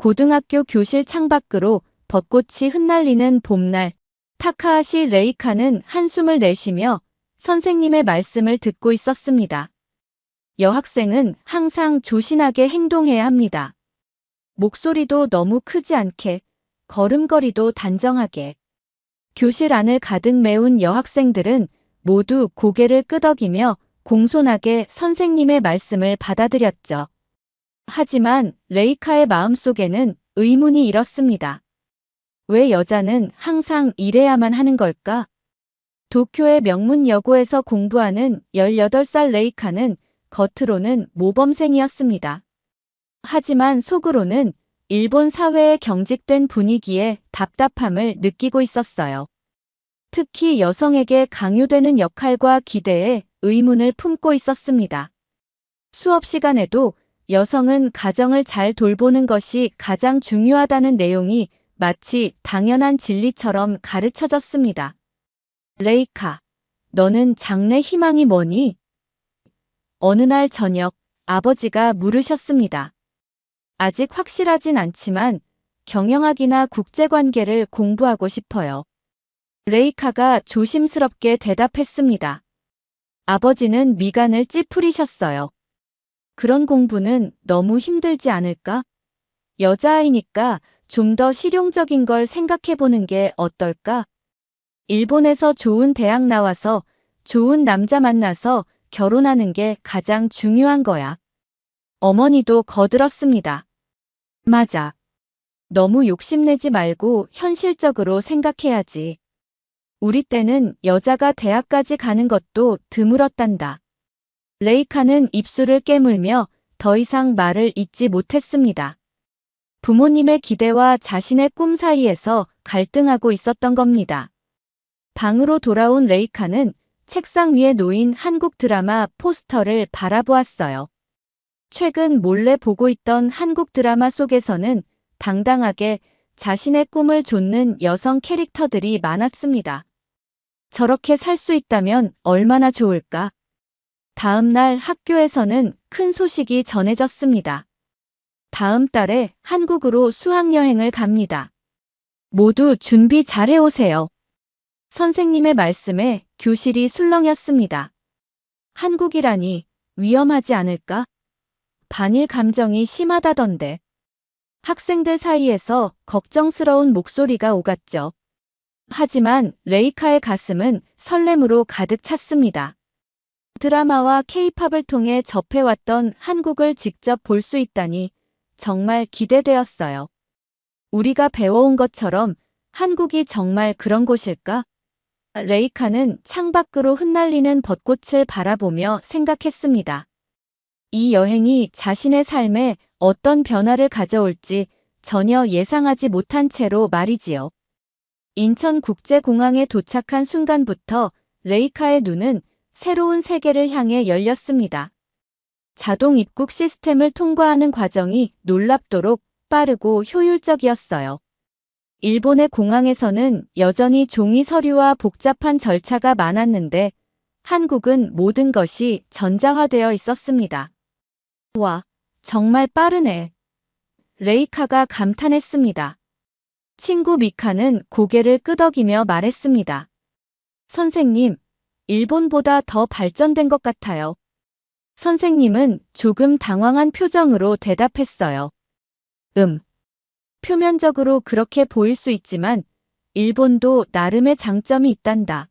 고등학교 교실 창밖으로 벚꽃이 흩날리는 봄날, 타카하시 레이카는 한숨을 내쉬며 선생님의 말씀을 듣고 있었습니다. 여학생은 항상 조신하게 행동해야 합니다. 목소리도 너무 크지 않게, 걸음걸이도 단정하게. 교실 안을 가득 메운 여학생들은 모두 고개를 끄덕이며 공손하게 선생님의 말씀을 받아들였죠. 하지만 레이카의 마음속에는 의문이 일었습니다. 왜 여자는 항상 이래야만 하는 걸까? 도쿄의 명문 여고에서 공부하는 18살 레이카는 겉으로는 모범생이었습니다. 하지만 속으로는 일본 사회의 경직된 분위기에 답답함을 느끼고 있었어요. 특히 여성에게 강요되는 역할과 기대에 의문을 품고 있었습니다. 수업 시간에도 여성은 가정을 잘 돌보는 것이 가장 중요하다는 내용이 마치 당연한 진리처럼 가르쳐졌습니다. 레이카, 너는 장래 희망이 뭐니? 어느 날 저녁, 아버지가 물으셨습니다. 아직 확실하진 않지만 경영학이나 국제관계를 공부하고 싶어요. 레이카가 조심스럽게 대답했습니다. 아버지는 미간을 찌푸리셨어요. 그런 공부는 너무 힘들지 않을까? 여자아이니까 좀 더 실용적인 걸 생각해보는 게 어떨까? 일본에서 좋은 대학 나와서 좋은 남자 만나서 결혼하는 게 가장 중요한 거야. 어머니도 거들었습니다. 맞아. 너무 욕심내지 말고 현실적으로 생각해야지. 우리 때는 여자가 대학까지 가는 것도 드물었단다. 레이카는 입술을 깨물며 더 이상 말을 잇지 못했습니다. 부모님의 기대와 자신의 꿈 사이에서 갈등하고 있었던 겁니다. 방으로 돌아온 레이카는 책상 위에 놓인 한국 드라마 포스터를 바라보았어요. 최근 몰래 보고 있던 한국 드라마 속에서는 당당하게 자신의 꿈을 좇는 여성 캐릭터들이 많았습니다. 저렇게 살 수 있다면 얼마나 좋을까? 다음 날 학교에서는 큰 소식이 전해졌습니다. 다음 달에 한국으로 수학여행을 갑니다. 모두 준비 잘 해오세요. 선생님의 말씀에 교실이 술렁였습니다. 한국이라니 위험하지 않을까? 반일 감정이 심하다던데. 학생들 사이에서 걱정스러운 목소리가 오갔죠. 하지만 레이카의 가슴은 설렘으로 가득 찼습니다. 드라마와 케이팝을 통해 접해왔던 한국을 직접 볼 수 있다니 정말 기대되었어요. 우리가 배워온 것처럼 한국이 정말 그런 곳일까? 레이카는 창밖으로 흩날리는 벚꽃을 바라보며 생각했습니다. 이 여행이 자신의 삶에 어떤 변화를 가져올지 전혀 예상하지 못한 채로 말이지요. 인천국제공항에 도착한 순간부터 레이카의 눈은 새로운 세계를 향해 열렸습니다. 자동 입국 시스템을 통과하는 과정이 놀랍도록 빠르고 효율적이었어요. 일본의 공항에서는 여전히 종이 서류와 복잡한 절차가 많았는데 한국은 모든 것이 전자화되어 있었습니다. 와, 정말 빠르네. 레이카가 감탄했습니다. 친구 미카는 고개를 끄덕이며 말했습니다. 선생님, 일본보다 더 발전된 것 같아요. 선생님은 조금 당황한 표정으로 대답했어요. 표면적으로 그렇게 보일 수 있지만 일본도 나름의 장점이 있단다.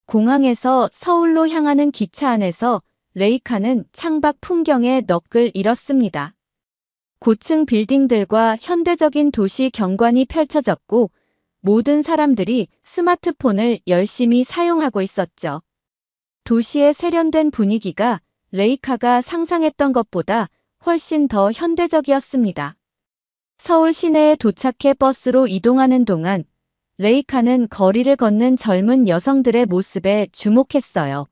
공항에서 서울로 향하는 기차 안에서 레이카는 창밖 풍경에 넋을 잃었습니다. 고층 빌딩들과 현대적인 도시 경관이 펼쳐졌고 모든 사람들이 스마트폰을 열심히 사용하고 있었죠. 도시의 세련된 분위기가 레이카가 상상했던 것보다 훨씬 더 현대적이었습니다. 서울 시내에 도착해 버스로 이동하는 동안 레이카는 거리를 걷는 젊은 여성들의 모습에 주목했어요.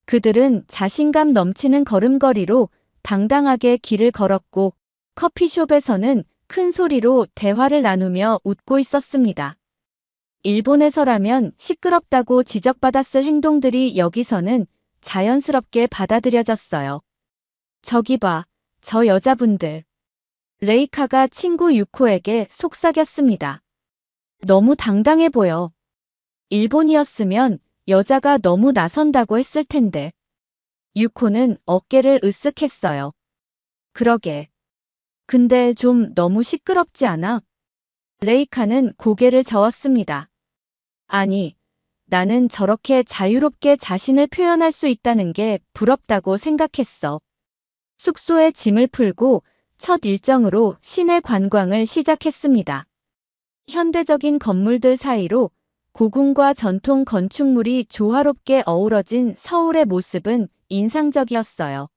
그들은 자신감 넘치는 걸음걸이로 당당하게 길을 걸었고 커피숍에서는 큰 소리로 대화를 나누며 웃고 있었습니다. 일본에서라면 시끄럽다고 지적받았을 행동들이 여기서는 자연스럽게 받아들여졌어요. 저기 봐, 저 여자분들. 레이카가 친구 유코에게 속삭였습니다. 너무 당당해 보여. 일본이었으면 여자가 너무 나선다고 했을 텐데. 유코는 어깨를 으쓱했어요. 그러게. 근데 좀 너무 시끄럽지 않아? 레이카는 고개를 저었습니다. 아니, 나는 저렇게 자유롭게 자신을 표현할 수 있다는 게 부럽다고 생각했어. 숙소에 짐을 풀고 첫 일정으로 시내 관광을 시작했습니다. 현대적인 건물들 사이로 고궁과 전통 건축물이 조화롭게 어우러진 서울의 모습은 인상적이었어요.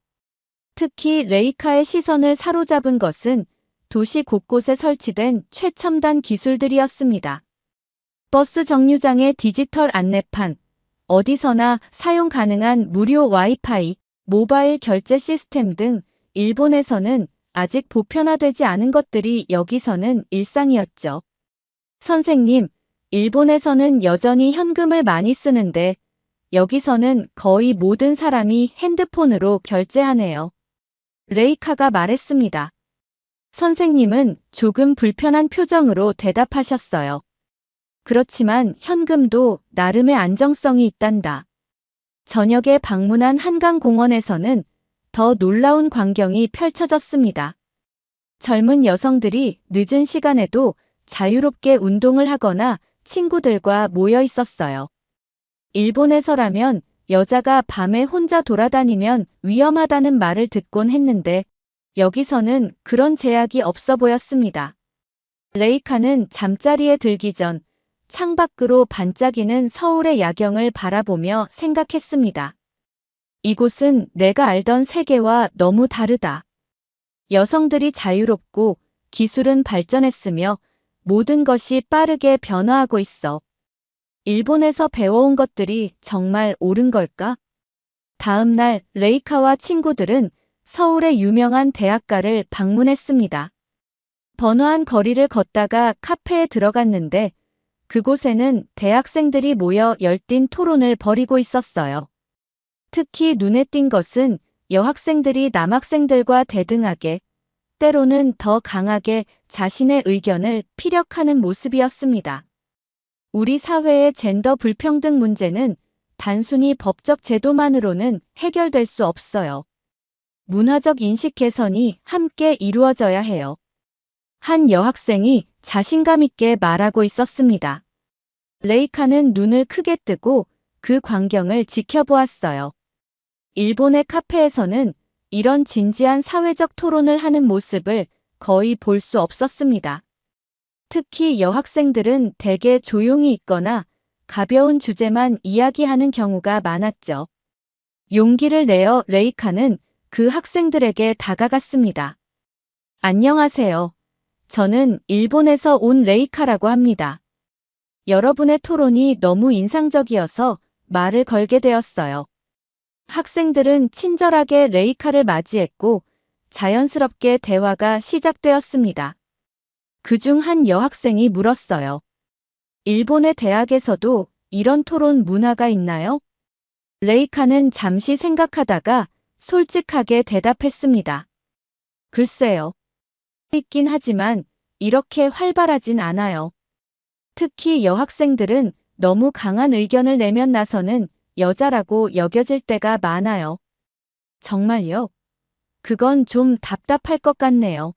특히 레이카의 시선을 사로잡은 것은 도시 곳곳에 설치된 최첨단 기술들이었습니다. 버스 정류장의 디지털 안내판, 어디서나 사용 가능한 무료 와이파이, 모바일 결제 시스템 등 일본에서는 아직 보편화되지 않은 것들이 여기서는 일상이었죠. 선생님, 일본에서는 여전히 현금을 많이 쓰는데 여기서는 거의 모든 사람이 핸드폰으로 결제하네요. 레이카가 말했습니다. 선생님은 조금 불편한 표정으로 대답하셨어요. 그렇지만 현금도 나름의 안정성이 있단다. 저녁에 방문한 한강공원에서는 더 놀라운 광경이 펼쳐졌습니다. 젊은 여성들이 늦은 시간에도 자유롭게 운동을 하거나 친구들과 모여 있었어요. 일본에서라면 여자가 밤에 혼자 돌아다니면 위험하다는 말을 듣곤 했는데 여기서는 그런 제약이 없어 보였습니다. 레이카는 잠자리에 들기 전 창밖으로 반짝이는 서울의 야경을 바라보며 생각했습니다. 이곳은 내가 알던 세계와 너무 다르다. 여성들이 자유롭고 기술은 발전했으며 모든 것이 빠르게 변화하고 있어. 일본에서 배워온 것들이 정말 옳은 걸까? 다음 날 레이카와 친구들은 서울의 유명한 대학가를 방문했습니다. 번화한 거리를 걷다가 카페에 들어갔는데 그곳에는 대학생들이 모여 열띤 토론을 벌이고 있었어요. 특히 눈에 띈 것은 여학생들이 남학생들과 대등하게, 때로는 더 강하게 자신의 의견을 피력하는 모습이었습니다. 우리 사회의 젠더 불평등 문제는 단순히 법적 제도만으로는 해결될 수 없어요. 문화적 인식 개선이 함께 이루어져야 해요. 한 여학생이 자신감 있게 말하고 있었습니다. 레이카는 눈을 크게 뜨고 그 광경을 지켜보았어요. 일본의 카페에서는 이런 진지한 사회적 토론을 하는 모습을 거의 볼 수 없었습니다. 특히 여학생들은 대개 조용히 있거나 가벼운 주제만 이야기하는 경우가 많았죠. 용기를 내어 레이카는 그 학생들에게 다가갔습니다. 안녕하세요. 저는 일본에서 온 레이카라고 합니다. 여러분의 토론이 너무 인상적이어서 말을 걸게 되었어요. 학생들은 친절하게 레이카를 맞이했고 자연스럽게 대화가 시작되었습니다. 그중 한 여학생이 물었어요. 일본의 대학에서도 이런 토론 문화가 있나요? 레이카는 잠시 생각하다가 솔직하게 대답했습니다. 글쎄요. 있긴 하지만 이렇게 활발하진 않아요. 특히 여학생들은 너무 강한 의견을 내면 나서는 여자라고 여겨질 때가 많아요. 정말요? 그건 좀 답답할 것 같네요.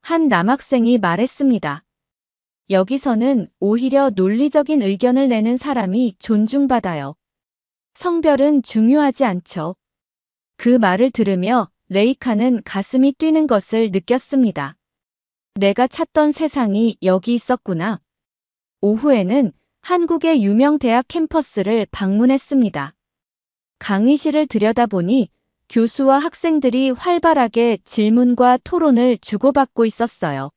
한 남학생이 말했습니다. 여기서는 오히려 논리적인 의견을 내는 사람이 존중받아요. 성별은 중요하지 않죠. 그 말을 들으며 레이카는 가슴이 뛰는 것을 느꼈습니다. 내가 찾던 세상이 여기 있었구나. 오후에는 한국의 유명 대학 캠퍼스를 방문했습니다. 강의실을 들여다보니 교수와 학생들이 활발하게 질문과 토론을 주고받고 있었어요.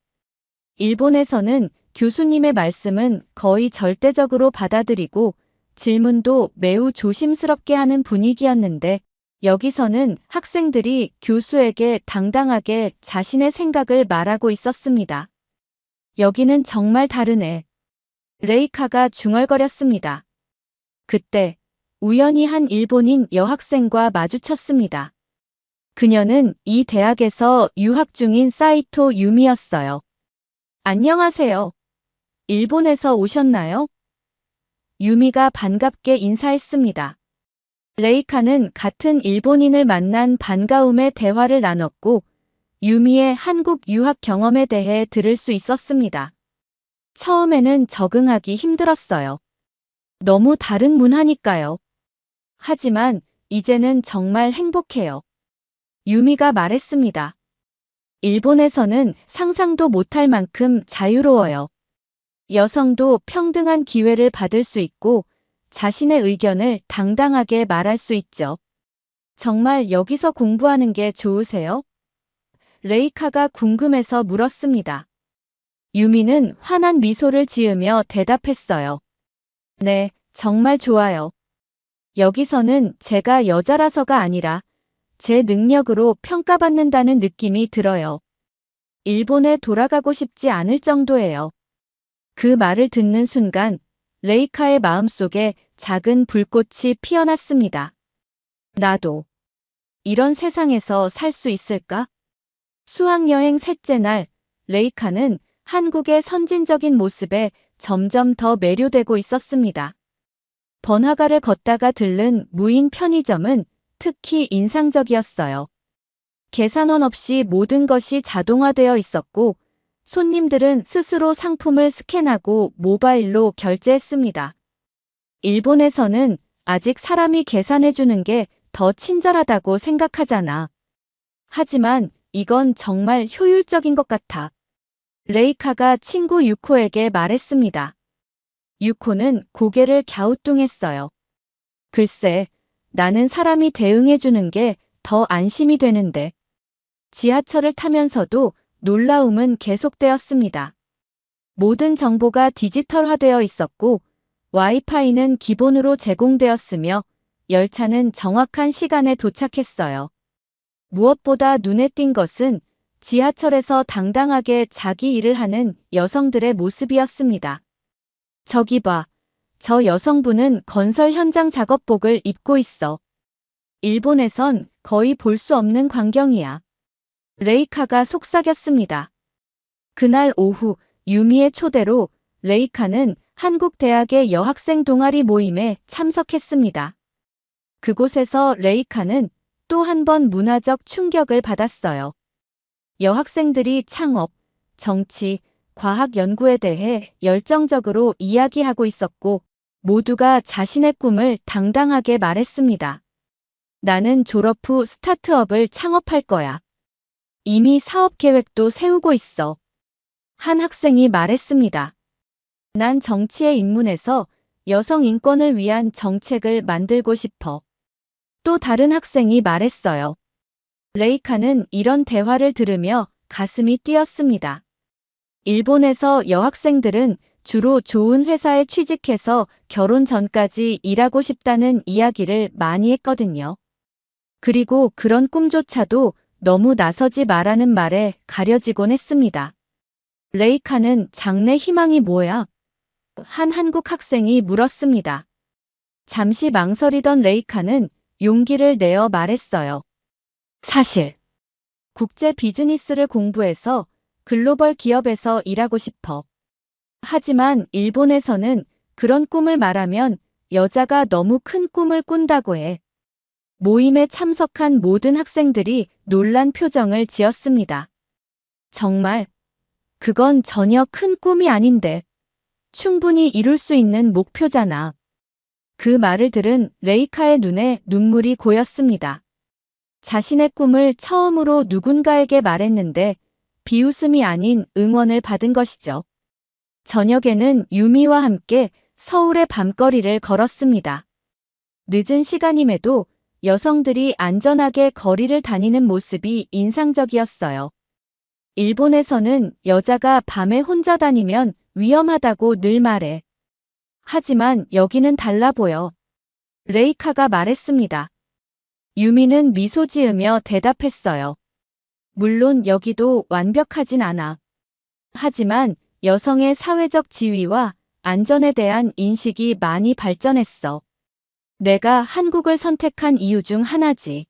일본에서는 교수님의 말씀은 거의 절대적으로 받아들이고 질문도 매우 조심스럽게 하는 분위기였는데 여기서는 학생들이 교수에게 당당하게 자신의 생각을 말하고 있었습니다. 여기는 정말 다르네. 레이카가 중얼거렸습니다. 그때 우연히 한 일본인 여학생과 마주쳤습니다. 그녀는 이 대학에서 유학 중인 사이토 유미였어요. 안녕하세요. 일본에서 오셨나요? 유미가 반갑게 인사했습니다. 레이카는 같은 일본인을 만난 반가움에 대화를 나눴고 유미의 한국 유학 경험에 대해 들을 수 있었습니다. 처음에는 적응하기 힘들었어요. 너무 다른 문화니까요. 하지만 이제는 정말 행복해요. 유미가 말했습니다. 일본에서는 상상도 못할 만큼 자유로워요. 여성도 평등한 기회를 받을 수 있고 자신의 의견을 당당하게 말할 수 있죠. 정말 여기서 공부하는 게 좋으세요? 레이카가 궁금해서 물었습니다. 유미는 환한 미소를 지으며 대답했어요. 네, 정말 좋아요. 여기서는 제가 여자라서가 아니라 제 능력으로 평가받는다는 느낌이 들어요. 일본에 돌아가고 싶지 않을 정도예요. 그 말을 듣는 순간 레이카의 마음속에 작은 불꽃이 피어났습니다. 나도 이런 세상에서 살 수 있을까? 수학여행 셋째 날, 레이카는 한국의 선진적인 모습에 점점 더 매료되고 있었습니다. 번화가를 걷다가 들른 무인 편의점은 특히 인상적이었어요. 계산원 없이 모든 것이 자동화되어 있었고 손님들은 스스로 상품을 스캔하고 모바일로 결제했습니다. 일본에서는 아직 사람이 계산해주는 게 더 친절하다고 생각하잖아. 하지만 이건 정말 효율적인 것 같아. 레이카가 친구 유코에게 말했습니다. 유코는 고개를 갸우뚱했어요. 글쎄, 나는 사람이 대응해주는 게 더 안심이 되는데. 지하철을 타면서도 놀라움은 계속되었습니다. 모든 정보가 디지털화되어 있었고 와이파이는 기본으로 제공되었으며 열차는 정확한 시간에 도착했어요. 무엇보다 눈에 띈 것은 지하철에서 당당하게 자기 일을 하는 여성들의 모습이었습니다. 저기 봐. 저 여성분은 건설 현장 작업복을 입고 있어. 일본에선 거의 볼 수 없는 광경이야. 레이카가 속삭였습니다. 그날 오후 유미의 초대로 레이카는 한국 대학의 여학생 동아리 모임에 참석했습니다. 그곳에서 레이카는 또 한 번 문화적 충격을 받았어요. 여학생들이 창업, 정치, 과학 연구에 대해 열정적으로 이야기하고 있었고 모두가 자신의 꿈을 당당하게 말했습니다. 나는 졸업 후 스타트업을 창업할 거야. 이미 사업 계획도 세우고 있어. 한 학생이 말했습니다. 난 정치에 입문해서 여성 인권을 위한 정책을 만들고 싶어. 또 다른 학생이 말했어요. 레이카는 이런 대화를 들으며 가슴이 뛰었습니다. 일본에서 여학생들은 주로 좋은 회사에 취직해서 결혼 전까지 일하고 싶다는 이야기를 많이 했거든요. 그리고 그런 꿈조차도 너무 나서지 말라는 말에 가려지곤 했습니다. 레이카는 장래 희망이 뭐야? 한 한국 학생이 물었습니다. 잠시 망설이던 레이카는 용기를 내어 말했어요. 사실, 국제 비즈니스를 공부해서 글로벌 기업에서 일하고 싶어. 하지만 일본에서는 그런 꿈을 말하면 여자가 너무 큰 꿈을 꾼다고 해. 모임에 참석한 모든 학생들이 놀란 표정을 지었습니다. 정말, 그건 전혀 큰 꿈이 아닌데. 충분히 이룰 수 있는 목표잖아. 그 말을 들은 레이카의 눈에 눈물이 고였습니다. 자신의 꿈을 처음으로 누군가에게 말했는데 비웃음이 아닌 응원을 받은 것이죠. 저녁에는 유미와 함께 서울의 밤거리를 걸었습니다. 늦은 시간임에도 여성들이 안전하게 거리를 다니는 모습이 인상적이었어요. 일본에서는 여자가 밤에 혼자 다니면 위험하다고 늘 말해. 하지만 여기는 달라 보여. 레이카가 말했습니다. 유미는 미소 지으며 대답했어요. 물론 여기도 완벽하진 않아. 하지만 여성의 사회적 지위와 안전에 대한 인식이 많이 발전했어. 내가 한국을 선택한 이유 중 하나지.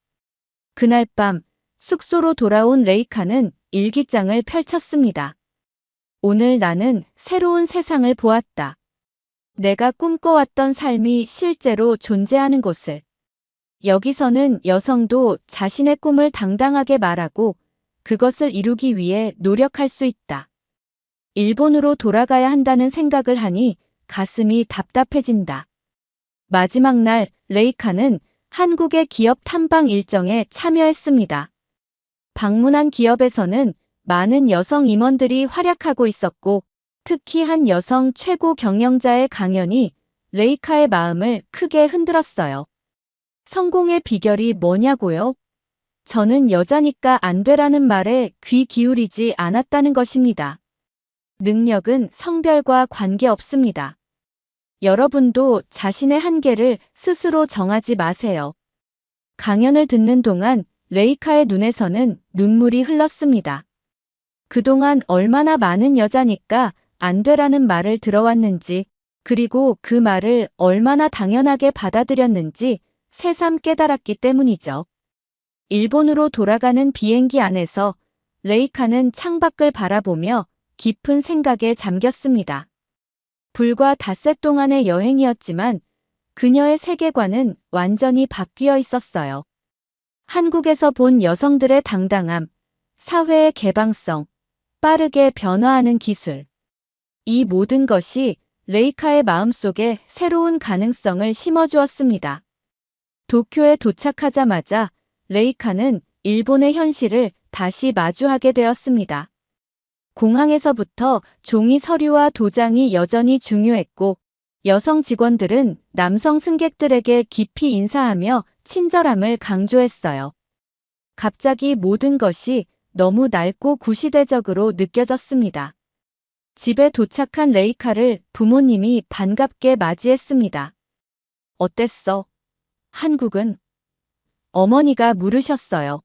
그날 밤 숙소로 돌아온 레이카는 일기장을 펼쳤습니다. 오늘 나는 새로운 세상을 보았다. 내가 꿈꿔왔던 삶이 실제로 존재하는 곳을. 여기서는 여성도 자신의 꿈을 당당하게 말하고 그것을 이루기 위해 노력할 수 있다. 일본으로 돌아가야 한다는 생각을 하니 가슴이 답답해진다. 마지막 날 레이카는 한국의 기업 탐방 일정에 참여했습니다. 방문한 기업에서는 많은 여성 임원들이 활약하고 있었고 특히 한 여성 최고 경영자의 강연이 레이카의 마음을 크게 흔들었어요. 성공의 비결이 뭐냐고요? 저는 여자니까 안 되라는 말에 귀 기울이지 않았다는 것입니다. 능력은 성별과 관계없습니다. 여러분도 자신의 한계를 스스로 정하지 마세요. 강연을 듣는 동안 레이카의 눈에서는 눈물이 흘렀습니다. 그동안 얼마나 많은 여자니까 안 되라는 말을 들어왔는지, 그리고 그 말을 얼마나 당연하게 받아들였는지 새삼 깨달았기 때문이죠. 일본으로 돌아가는 비행기 안에서 레이카는 창밖을 바라보며 깊은 생각에 잠겼습니다. 불과 닷새 동안의 여행이었지만 그녀의 세계관은 완전히 바뀌어 있었어요. 한국에서 본 여성들의 당당함, 사회의 개방성, 빠르게 변화하는 기술. 이 모든 것이 레이카의 마음속에 새로운 가능성을 심어주었습니다. 도쿄에 도착하자마자 레이카는 일본의 현실을 다시 마주하게 되었습니다. 공항에서부터 종이 서류와 도장이 여전히 중요했고 여성 직원들은 남성 승객들에게 깊이 인사하며 친절함을 강조했어요. 갑자기 모든 것이 너무 낡고 구시대적으로 느껴졌습니다. 집에 도착한 레이카를 부모님이 반갑게 맞이했습니다. 어땠어? 한국은? 어머니가 물으셨어요.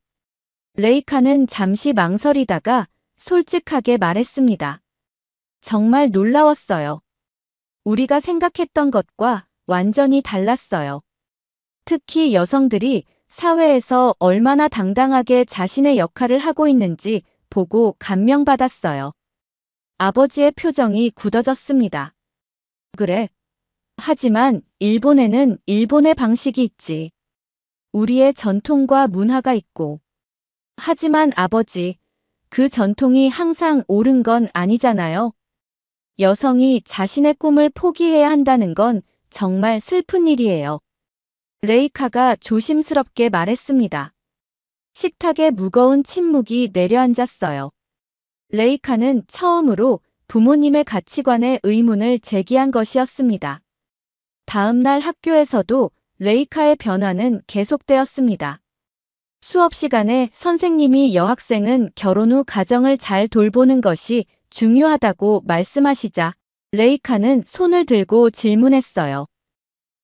레이카는 잠시 망설이다가 솔직하게 말했습니다. 정말 놀라웠어요. 우리가 생각했던 것과 완전히 달랐어요. 특히 여성들이 사회에서 얼마나 당당하게 자신의 역할을 하고 있는지 보고 감명받았어요. 아버지의 표정이 굳어졌습니다. 그래. 하지만 일본에는 일본의 방식이 있지. 우리의 전통과 문화가 있고. 하지만 아버지, 그 전통이 항상 옳은 건 아니잖아요. 여성이 자신의 꿈을 포기해야 한다는 건 정말 슬픈 일이에요. 레이카가 조심스럽게 말했습니다. 식탁에 무거운 침묵이 내려앉았어요. 레이카는 처음으로 부모님의 가치관에 의문을 제기한 것이었습니다. 다음 날 학교에서도 레이카의 변화는 계속되었습니다. 수업 시간에 선생님이 여학생은 결혼 후 가정을 잘 돌보는 것이 중요하다고 말씀하시자 레이카는 손을 들고 질문했어요.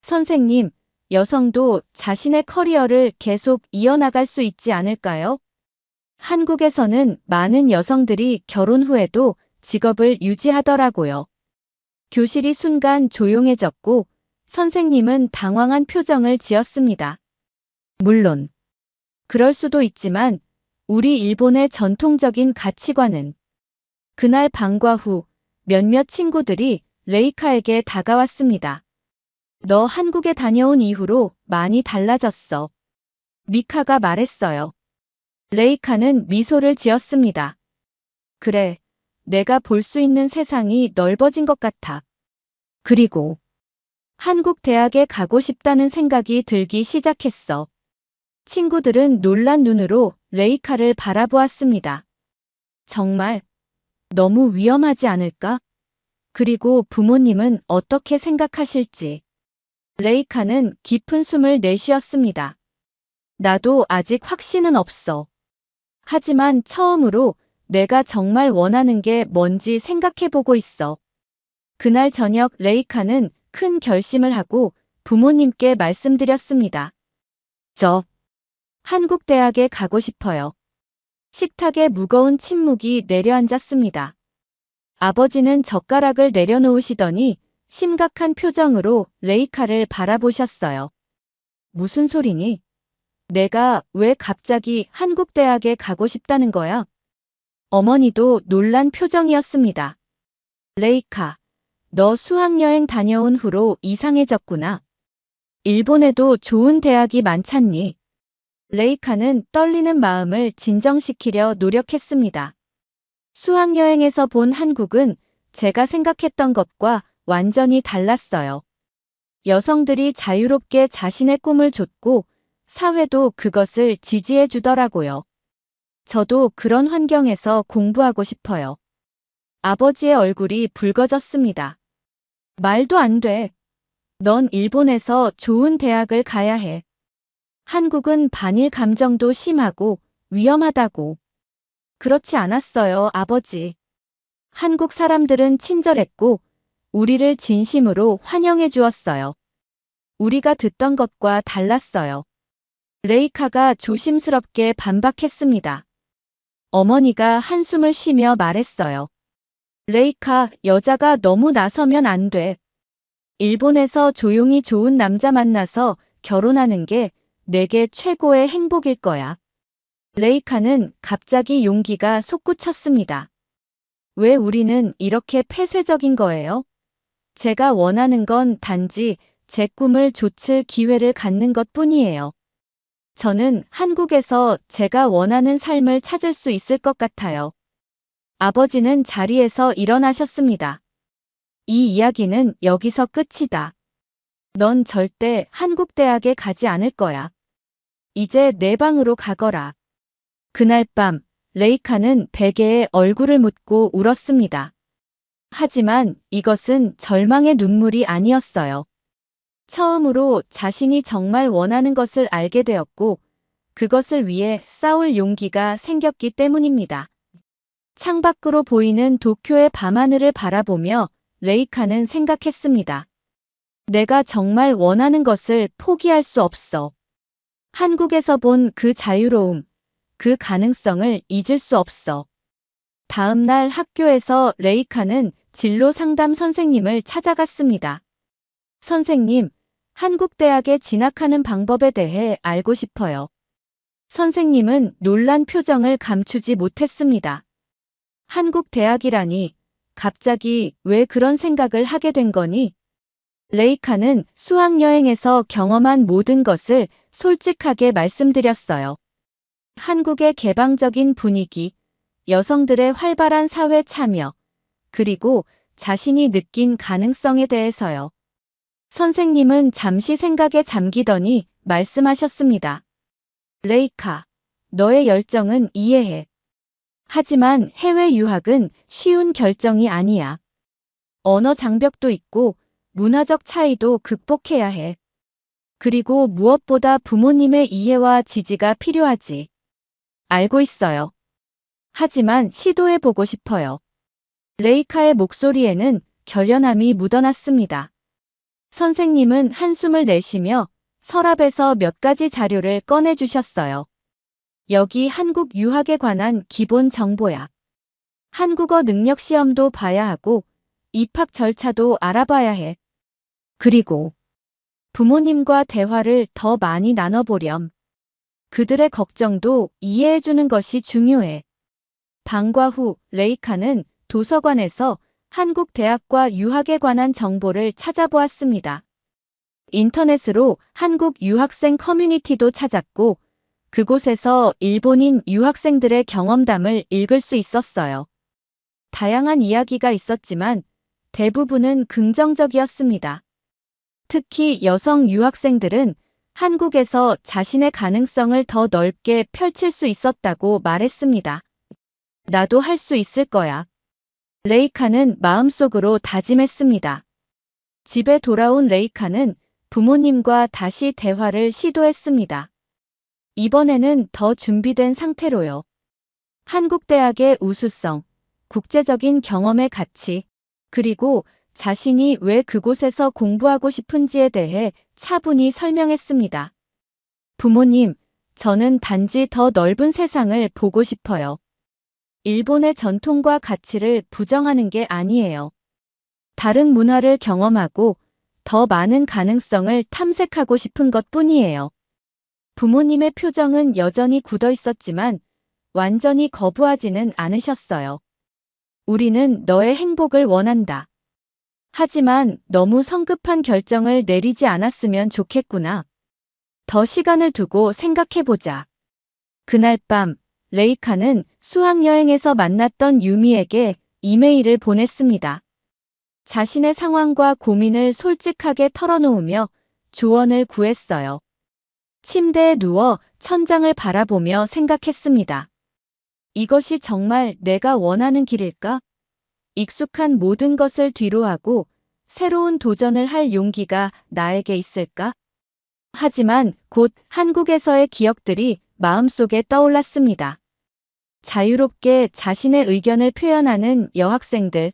선생님, 여성도 자신의 커리어를 계속 이어나갈 수 있지 않을까요? 한국에서는 많은 여성들이 결혼 후에도 직업을 유지하더라고요. 교실이 순간 조용해졌고 선생님은 당황한 표정을 지었습니다. 물론 그럴 수도 있지만 우리 일본의 전통적인 가치관은. 그날 방과 후 몇몇 친구들이 레이카에게 다가왔습니다. 너 한국에 다녀온 이후로 많이 달라졌어. 미카가 말했어요. 레이카는 미소를 지었습니다. 그래, 내가 볼 수 있는 세상이 넓어진 것 같아. 그리고 한국 대학에 가고 싶다는 생각이 들기 시작했어. 친구들은 놀란 눈으로 레이카를 바라보았습니다. 정말 너무 위험하지 않을까? 그리고 부모님은 어떻게 생각하실지. 레이카는 깊은 숨을 내쉬었습니다. 나도 아직 확신은 없어. 하지만 처음으로 내가 정말 원하는 게 뭔지 생각해보고 있어. 그날 저녁 레이카는 큰 결심을 하고 부모님께 말씀드렸습니다. 저 한국 대학에 가고 싶어요. 식탁에 무거운 침묵이 내려앉았습니다. 아버지는 젓가락을 내려놓으시더니 심각한 표정으로 레이카를 바라보셨어요. 무슨 소리니? 내가 왜 갑자기 한국 대학에 가고 싶다는 거야? 어머니도 놀란 표정이었습니다. 레이카, 너 수학여행 다녀온 후로 이상해졌구나. 일본에도 좋은 대학이 많잖니. 레이카는 떨리는 마음을 진정시키려 노력했습니다. 수학여행에서 본 한국은 제가 생각했던 것과 완전히 달랐어요. 여성들이 자유롭게 자신의 꿈을 좇고 사회도 그것을 지지해 주더라고요. 저도 그런 환경에서 공부하고 싶어요. 아버지의 얼굴이 붉어졌습니다. 말도 안 돼. 넌 일본에서 좋은 대학을 가야 해. 한국은 반일 감정도 심하고 위험하다고. 그렇지 않았어요, 아버지. 한국 사람들은 친절했고 우리를 진심으로 환영해 주었어요. 우리가 듣던 것과 달랐어요. 레이카가 조심스럽게 반박했습니다. 어머니가 한숨을 쉬며 말했어요. 레이카, 여자가 너무 나서면 안 돼. 일본에서 조용히 좋은 남자 만나서 결혼하는 게 내게 최고의 행복일 거야. 레이카는 갑자기 용기가 솟구쳤습니다. 왜 우리는 이렇게 폐쇄적인 거예요? 제가 원하는 건 단지 제 꿈을 좇을 기회를 갖는 것 뿐이에요. 저는 한국에서 제가 원하는 삶을 찾을 수 있을 것 같아요. 아버지는 자리에서 일어나셨습니다. 이 이야기는 여기서 끝이다. 넌 절대 한국 대학에 가지 않을 거야. 이제 내 방으로 가거라. 그날 밤, 레이카는 베개에 얼굴을 묻고 울었습니다. 하지만 이것은 절망의 눈물이 아니었어요. 처음으로 자신이 정말 원하는 것을 알게 되었고, 그것을 위해 싸울 용기가 생겼기 때문입니다. 창밖으로 보이는 도쿄의 밤하늘을 바라보며 레이카는 생각했습니다. 내가 정말 원하는 것을 포기할 수 없어. 한국에서 본 그 자유로움, 그 가능성을 잊을 수 없어. 다음 날 학교에서 레이카는 진로 상담 선생님을 찾아갔습니다. 선생님, 한국 대학에 진학하는 방법에 대해 알고 싶어요. 선생님은 놀란 표정을 감추지 못했습니다. 한국 대학이라니, 갑자기 왜 그런 생각을 하게 된 거니? 레이카는 수학여행에서 경험한 모든 것을 솔직하게 말씀드렸어요. 한국의 개방적인 분위기, 여성들의 활발한 사회 참여, 그리고 자신이 느낀 가능성에 대해서요. 선생님은 잠시 생각에 잠기더니 말씀하셨습니다. 레이카, 너의 열정은 이해해. 하지만 해외 유학은 쉬운 결정이 아니야. 언어 장벽도 있고 문화적 차이도 극복해야 해. 그리고 무엇보다 부모님의 이해와 지지가 필요하지. 알고 있어요. 하지만 시도해보고 싶어요. 레이카의 목소리에는 결연함이 묻어났습니다. 선생님은 한숨을 내쉬며 서랍에서 몇 가지 자료를 꺼내주셨어요. 여기 한국 유학에 관한 기본 정보야. 한국어 능력 시험도 봐야 하고 입학 절차도 알아봐야 해. 그리고 부모님과 대화를 더 많이 나눠보렴. 그들의 걱정도 이해해주는 것이 중요해. 방과 후 레이카는 도서관에서 한국 대학과 유학에 관한 정보를 찾아보았습니다. 인터넷으로 한국 유학생 커뮤니티도 찾았고 그곳에서 일본인 유학생들의 경험담을 읽을 수 있었어요. 다양한 이야기가 있었지만 대부분은 긍정적이었습니다. 특히 여성 유학생들은 한국에서 자신의 가능성을 더 넓게 펼칠 수 있었다고 말했습니다. 나도 할 수 있을 거야. 레이카는 마음속으로 다짐했습니다. 집에 돌아온 레이카는 부모님과 다시 대화를 시도했습니다. 이번에는 더 준비된 상태로요. 한국 대학의 우수성, 국제적인 경험의 가치, 그리고 자신이 왜 그곳에서 공부하고 싶은지에 대해 차분히 설명했습니다. 부모님, 저는 단지 더 넓은 세상을 보고 싶어요. 일본의 전통과 가치를 부정하는 게 아니에요. 다른 문화를 경험하고 더 많은 가능성을 탐색하고 싶은 것 뿐이에요. 부모님의 표정은 여전히 굳어 있었지만 완전히 거부하지는 않으셨어요. 우리는 너의 행복을 원한다. 하지만 너무 성급한 결정을 내리지 않았으면 좋겠구나. 더 시간을 두고 생각해보자. 그날 밤, 레이카는 수학여행에서 만났던 유미에게 이메일을 보냈습니다. 자신의 상황과 고민을 솔직하게 털어놓으며 조언을 구했어요. 침대에 누워 천장을 바라보며 생각했습니다. 이것이 정말 내가 원하는 길일까? 익숙한 모든 것을 뒤로하고 새로운 도전을 할 용기가 나에게 있을까? 하지만 곧 한국에서의 기억들이 마음속에 떠올랐습니다. 자유롭게 자신의 의견을 표현하는 여학생들,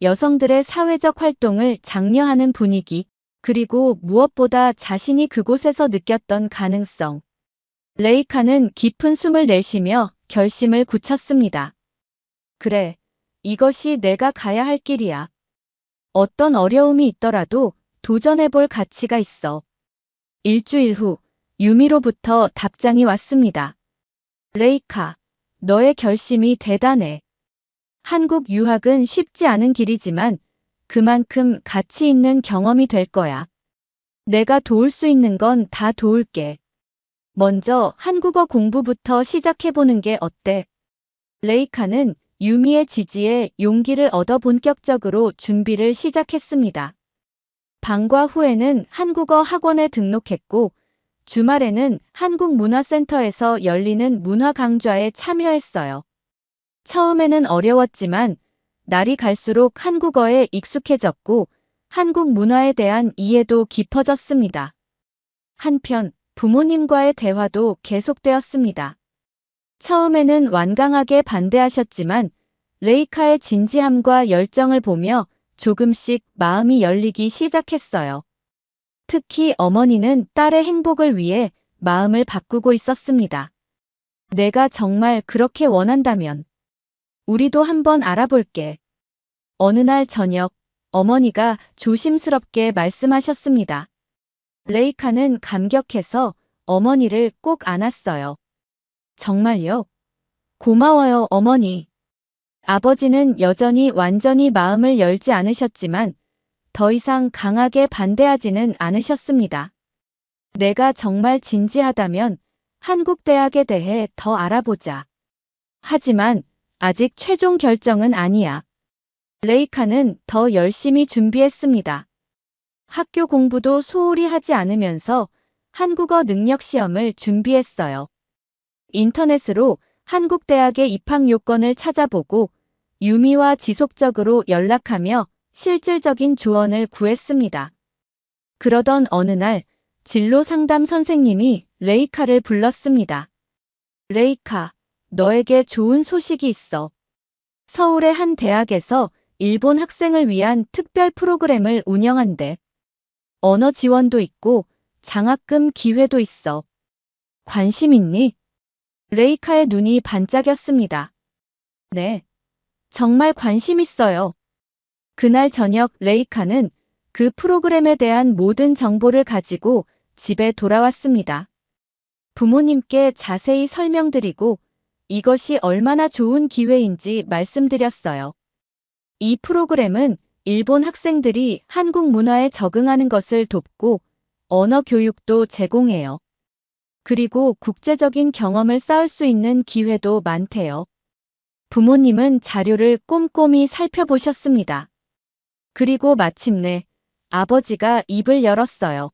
여성들의 사회적 활동을 장려하는 분위기, 그리고 무엇보다 자신이 그곳에서 느꼈던 가능성. 레이카는 깊은 숨을 내쉬며 결심을 굳혔습니다. 그래, 이것이 내가 가야 할 길이야. 어떤 어려움이 있더라도 도전해볼 가치가 있어. 일주일 후, 유미로부터 답장이 왔습니다. 레이카, 너의 결심이 대단해. 한국 유학은 쉽지 않은 길이지만 그만큼 가치 있는 경험이 될 거야. 내가 도울 수 있는 건 다 도울게. 먼저 한국어 공부부터 시작해보는 게 어때? 레이카는 유미의 지지에 용기를 얻어 본격적으로 준비를 시작했습니다. 방과 후에는 한국어 학원에 등록했고 주말에는 한국문화센터에서 열리는 문화 강좌에 참여했어요. 처음에는 어려웠지만 날이 갈수록 한국어에 익숙해졌고 한국 문화에 대한 이해도 깊어졌습니다. 한편 부모님과의 대화도 계속되었습니다. 처음에는 완강하게 반대하셨지만 레이카의 진지함과 열정을 보며 조금씩 마음이 열리기 시작했어요. 특히 어머니는 딸의 행복을 위해 마음을 바꾸고 있었습니다. 내가 정말 그렇게 원한다면 우리도 한번 알아볼게. 어느 날 저녁 어머니가 조심스럽게 말씀하셨습니다. 레이카는 감격해서 어머니를 꼭 안았어요. 정말요? 고마워요, 어머니. 아버지는 여전히 완전히 마음을 열지 않으셨지만 더 이상 강하게 반대하지는 않으셨습니다. 내가 정말 진지하다면 한국 대학에 대해 더 알아보자. 하지만 아직 최종 결정은 아니야. 레이카는 더 열심히 준비했습니다. 학교 공부도 소홀히 하지 않으면서 한국어 능력 시험을 준비했어요. 인터넷으로 한국 대학의 입학 요건을 찾아보고 유미와 지속적으로 연락하며 실질적인 조언을 구했습니다. 그러던 어느 날 진로 상담 선생님이 레이카를 불렀습니다. 레이카, 너에게 좋은 소식이 있어. 서울의 한 대학에서 일본 학생을 위한 특별 프로그램을 운영한대. 언어 지원도 있고 장학금 기회도 있어. 관심 있니? 레이카의 눈이 반짝였습니다. 네, 정말 관심 있어요. 그날 저녁 레이카는 그 프로그램에 대한 모든 정보를 가지고 집에 돌아왔습니다. 부모님께 자세히 설명드리고 이것이 얼마나 좋은 기회인지 말씀드렸어요. 이 프로그램은 일본 학생들이 한국 문화에 적응하는 것을 돕고 언어 교육도 제공해요. 그리고 국제적인 경험을 쌓을 수 있는 기회도 많대요. 부모님은 자료를 꼼꼼히 살펴보셨습니다. 그리고 마침내 아버지가 입을 열었어요.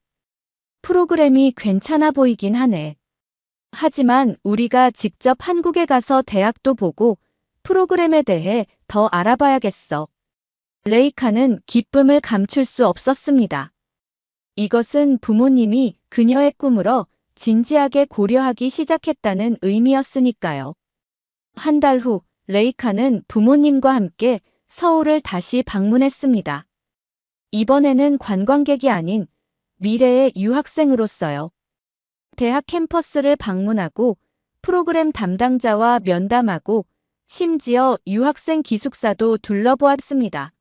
프로그램이 괜찮아 보이긴 하네. 하지만 우리가 직접 한국에 가서 대학도 보고 프로그램에 대해 더 알아봐야겠어. 레이카는 기쁨을 감출 수 없었습니다. 이것은 부모님이 그녀의 꿈으로 진지하게 고려하기 시작했다는 의미였으니까요. 한 달 후 레이카는 부모님과 함께 서울을 다시 방문했습니다. 이번에는 관광객이 아닌 미래의 유학생으로서요. 대학 캠퍼스를 방문하고 프로그램 담당자와 면담하고 심지어 유학생 기숙사도 둘러보았습니다.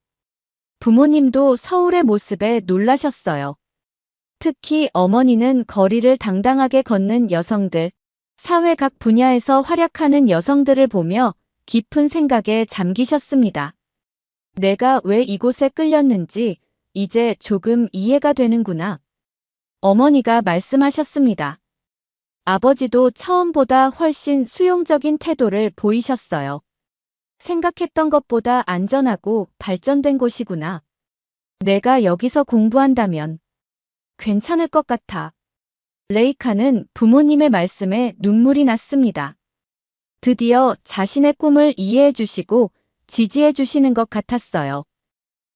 부모님도 서울의 모습에 놀라셨어요. 특히 어머니는 거리를 당당하게 걷는 여성들, 사회 각 분야에서 활약하는 여성들을 보며 깊은 생각에 잠기셨습니다. 내가 왜 이곳에 끌렸는지 이제 조금 이해가 되는구나. 어머니가 말씀하셨습니다. 아버지도 처음보다 훨씬 수용적인 태도를 보이셨어요. 생각했던 것보다 안전하고 발전된 곳이구나. 내가 여기서 공부한다면 괜찮을 것 같아. 레이카는 부모님의 말씀에 눈물이 났습니다. 드디어 자신의 꿈을 이해해 주시고 지지해 주시는 것 같았어요.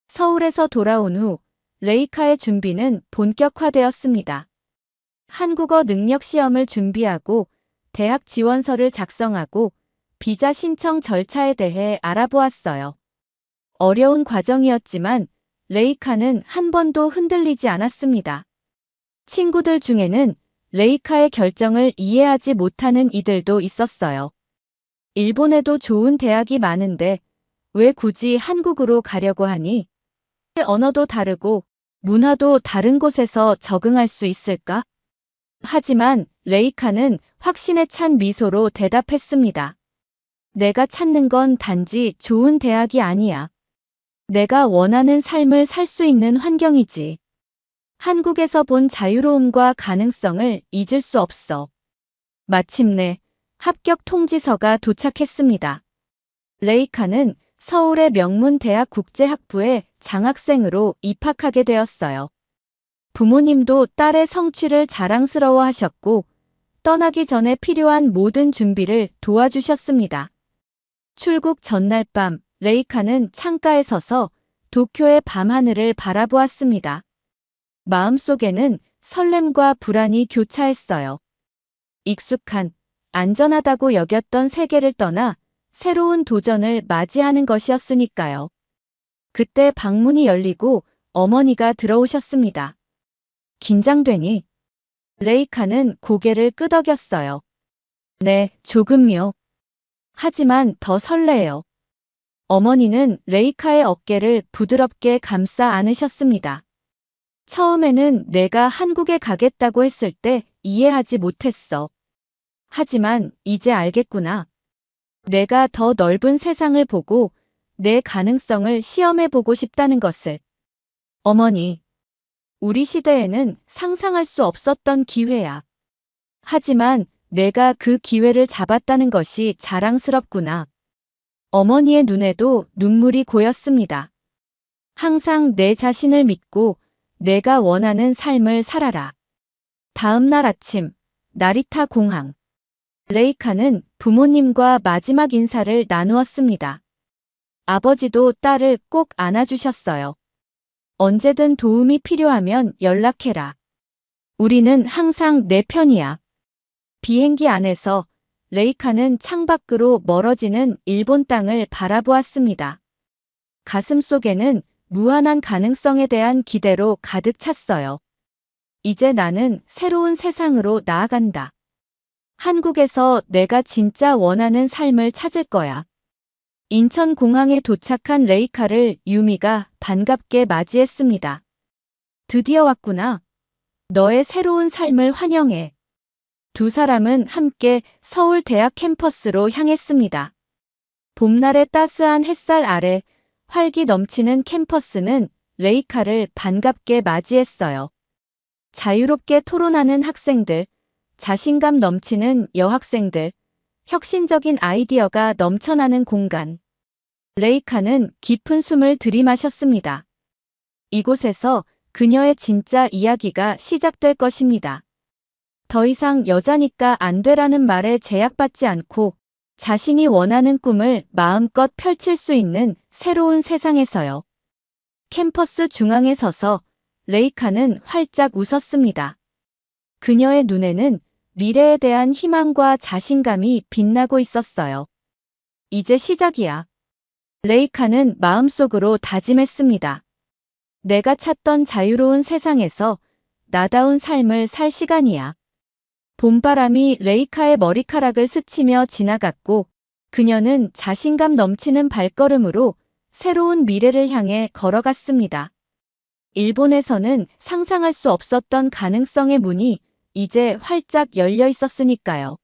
서울에서 돌아온 후 레이카의 준비는 본격화되었습니다. 한국어 능력 시험을 준비하고 대학 지원서를 작성하고 비자 신청 절차에 대해 알아보았어요. 어려운 과정이었지만 레이카는 한 번도 흔들리지 않았습니다. 친구들 중에는 레이카의 결정을 이해하지 못하는 이들도 있었어요. 일본에도 좋은 대학이 많은데 왜 굳이 한국으로 가려고 하니? 언어도 다르고 문화도 다른 곳에서 적응할 수 있을까? 하지만 레이카는 확신에 찬 미소로 대답했습니다. 내가 찾는 건 단지 좋은 대학이 아니야. 내가 원하는 삶을 살 수 있는 환경이지. 한국에서 본 자유로움과 가능성을 잊을 수 없어. 마침내 합격 통지서가 도착했습니다. 레이카는 서울의 명문 대학 국제학부에 장학생으로 입학하게 되었어요. 부모님도 딸의 성취를 자랑스러워 하셨고 떠나기 전에 필요한 모든 준비를 도와주셨습니다. 출국 전날 밤 레이카는 창가에 서서 도쿄의 밤하늘을 바라보았습니다. 마음속에는 설렘과 불안이 교차했어요. 익숙한, 안전하다고 여겼던 세계를 떠나 새로운 도전을 맞이하는 것이었으니까요. 그때 방문이 열리고 어머니가 들어오셨습니다. 긴장되니? 레이카는 고개를 끄덕였어요. 네, 조금요. 하지만 더 설레요. 어머니는 레이카의 어깨를 부드럽게 감싸 안으셨습니다. 처음에는 내가 한국에 가겠다고 했을 때 이해하지 못했어. 하지만 이제 알겠구나. 내가 더 넓은 세상을 보고 내 가능성을 시험해보고 싶다는 것을. 어머니, 우리 시대에는 상상할 수 없었던 기회야. 하지만 내가 그 기회를 잡았다는 것이 자랑스럽구나. 어머니의 눈에도 눈물이 고였습니다. 항상 내 자신을 믿고 내가 원하는 삶을 살아라. 다음 날 아침, 나리타 공항. 레이카는 부모님과 마지막 인사를 나누었습니다. 아버지도 딸을 꼭 안아주셨어요. 언제든 도움이 필요하면 연락해라. 우리는 항상 내 편이야. 비행기 안에서 레이카는 창밖으로 멀어지는 일본 땅을 바라보았습니다. 가슴 속에는 무한한 가능성에 대한 기대로 가득 찼어요. 이제 나는 새로운 세상으로 나아간다. 한국에서 내가 진짜 원하는 삶을 찾을 거야. 인천공항에 도착한 레이카를 유미가 반갑게 맞이했습니다. 드디어 왔구나. 너의 새로운 삶을 환영해. 두 사람은 함께 서울 대학 캠퍼스로 향했습니다. 봄날의 따스한 햇살 아래 활기 넘치는 캠퍼스는 레이카를 반갑게 맞이했어요. 자유롭게 토론하는 학생들, 자신감 넘치는 여학생들, 혁신적인 아이디어가 넘쳐나는 공간. 레이카는 깊은 숨을 들이마셨습니다. 이곳에서 그녀의 진짜 이야기가 시작될 것입니다. 더 이상 여자니까 안 되라는 말에 제약받지 않고 자신이 원하는 꿈을 마음껏 펼칠 수 있는 새로운 세상에서요. 캠퍼스 중앙에 서서 레이카는 활짝 웃었습니다. 그녀의 눈에는 미래에 대한 희망과 자신감이 빛나고 있었어요. 이제 시작이야. 레이카는 마음속으로 다짐했습니다. 내가 찾던 자유로운 세상에서 나다운 삶을 살 시간이야. 봄바람이 레이카의 머리카락을 스치며 지나갔고 그녀는 자신감 넘치는 발걸음으로 새로운 미래를 향해 걸어갔습니다. 일본에서는 상상할 수 없었던 가능성의 문이 이제 활짝 열려 있었으니까요.